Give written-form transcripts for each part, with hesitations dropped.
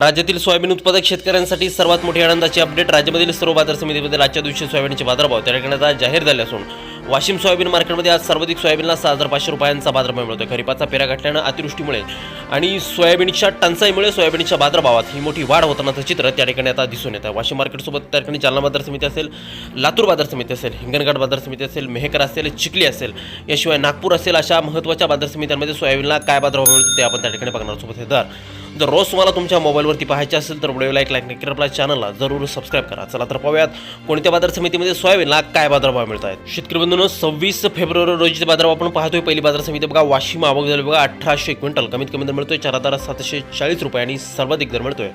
राज्यातील सोयाबीन उत्पादक शेतकऱ्यांसाठी सर्वात मोठी आनंदाची अपडेट. राज्यामधील सर्व बाजार समितीमध्ये आजच्या दिवशी सोयाबीनचे बाजारभाव त्या ठिकाणी आज जाहीर झाले असून वाशिम सोयाबीन मार्केटमध्ये आज सर्वाधिक सोयाबीनला 6,500 रुपयांचा बाजारभाव मिळतोय. खरीपाचा पेरा गाठल्यानं अतिवृष्टीमुळे आणि सोयाबीनच्या टंचाईमुळे सोयाबीनच्या बाजारभावात ही मोठी वाढ होतानाचं चित्र त्या ठिकाणी आता दिसून येतं. वाशिम मार्केटसोबत त्या ठिकाणी जालना बाजार समिती असेल, लातूर बाजार समिती असेल, हिंगणघाट बाजार समिती असेल, मेहकर असेल, चिखली असेल, याशिवाय नागपूर असेल, अशा महत्त्वाच्या बाजार समित्यांमध्ये सोयाबीनला काय बाजारभाव मिळतो ते आपण त्या ठिकाणी बघणार सोबत हे दर. जर रोज तुम्हाला तुमच्या मोबाईलवरती पाहायचे असेल तर व्हिडिओला एक लाईक नक्की करा, आपल्या चॅनलला जरूर सबस्क्राईब करा. चला तर पाहूयात कोणत्या बाजार समितीमध्ये सोयाबीनला काय बाजारभाव मिळत आहेत. शेतकरी बंधूंनो, 26 फेब्रुवारी रोजीचे बाजारभाव आपण पाहतोय. पहिली बाजार समिती बघा, वाशिम आवक झाली बघा 1800 क्विंटल, कमीत कमी दर मिळतोय 4,740 रुपये आणि सर्वाधिक दर मिळतोय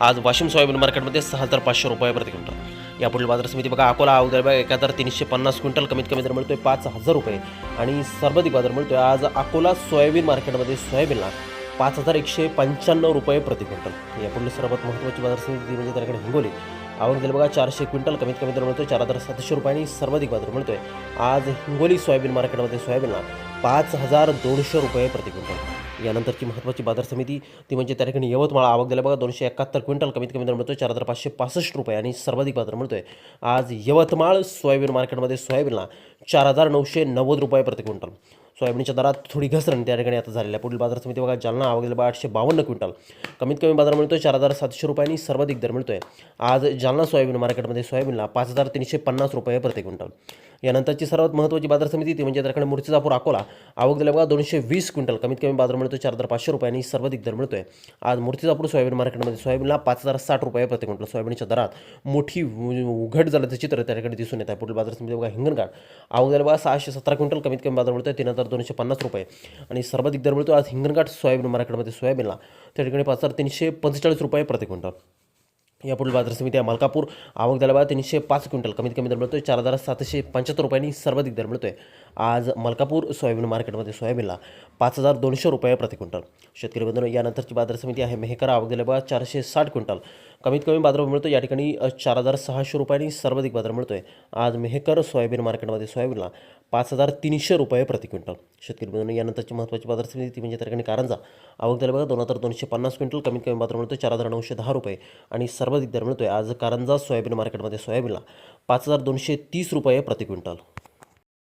आज वाशिम सोयाबीन मार्केटमध्ये 6,500 रुपये प्रति क्विंटल. यापुढील बाजार समिती बघा, अकोला आवक झाली बघा 1,350 क्विंटल, कमीत कमी दर मिळतोय 5,000 रुपये आणि सर्वाधिक बाजार मिळतोय आज अकोला सोयाबीन मार्केटमध्ये सोयाबीनला 5,195 रुपये प्रति क्विंटल. यापुढील सर्वात महत्त्वाची बाजार समिती म्हणजे त्याकडे हिंगोली आवक झाली बघा 400 क्विंटल, कमीत कमी दर मिळतोय 4,700 रुपये आणि सर्वाधिक बाजार मिळतोय आज हिंगोली सोयाबीन मार्केटमध्ये सोयाबीनला 5,200 रुपये प्रति क्विंटल. यानंतरची महत्त्वाची बाजार समिती ती म्हणजे त्या ठिकाणी यवतमाळ आवक झाली बघा 271 क्विंटल, कमीत कमी दर मिळतोय 4,565 रुपये आणि सर्वाधिक बाजार मिळतोय आज यवतमाळ सोयाबीन मार्केटमध्ये सोयाबीनला 4,990 रुपये प्रति क्विंटल. सोयाबीनच्या दरात थोडी घसरण त्या ठिकाणी आता झालेल्या. पुढील बाजार समिती बघा, जालना आवक झाली बघा 852 क्विंटल, कमीत कमी बाजार मिळतोय 4,700 रुपये आणि सर्वाधिक दर मिळतोय आज जालना सोयाबीन मार्केटमध्ये सोयाबीनला 5,350 रुपये प्रति क्विंटल. यानंतरची सर्वात महत्त्वाची बाजार समिती ती म्हणजे त्याकडे मूर्तिजापूर अकोला आवक झाली बघा 220 क्विंटल, कमीत कमी बाजार मिळतोय 4,500 रुपये आणि सर्वाधिक दर मिळतोय आज मूर्तिजापूर सोयाबीन मार्केटमध्ये सोयाबीनला 5,060 रुपये प्रति क्विंटल. सोयाबीनच्या दरात मोठी उघड झाल्याचं चित्र त्या ठिकाणी दिसून येत आहे. पुढील बाजार समिती बघा, हिंगणघाट आवक झाली बघा 617 क्विंटल, कमीत कमी बाजार मिळतोय 3,250 रुपये आणि सर्वाधिक दर मिळतो आज हिंगणघाट सोयाबीन मार्केटमध्ये सोयाबीनला त्या ठिकाणी 5,345 रुपये प्रति क्विंटल. यापुढील बाजार समिती आहे मलकापूर आवक झाला बघा 305 क्विंटल, कमीत कमी दर मिळतोय 4,775 रुपये आणि सर्वाधिक दर मिळतोय आज मलकापूर सोयाबीन मार्केटमध्ये सोयाबीनला 5,200 रुपये प्रति क्विंटल. शेतकरी बंधूंनो, यानंतरची बाजार समिती आहे मेहकर आवक झाली बघा 460 क्विंटल, कमीत कमी बाजार मिळतो या ठिकाणी 4,600 रुपये आणि सर्वाधिक बाजार मिळतोय आज मेहकर सोयाबीन मार्केटमध्ये सोयाबीनला 5,300 रुपये प्रति क्विंटल. शेतकरी बंधूंनो, यानंतरची महत्त्वाची बाजार समिती ती म्हणजे त्या ठिकाणी कारंजा आवक झाली बघा 2,250 क्विंटल, कमीत कमी बाजार मिळतो 4,910 रुपये आणि सर्वाधिक दर मिळतोय आज कारंजा सोयाबीन मार्केटमध्ये सोयाबीनला 5,230 रुपये प्रति क्विंटल.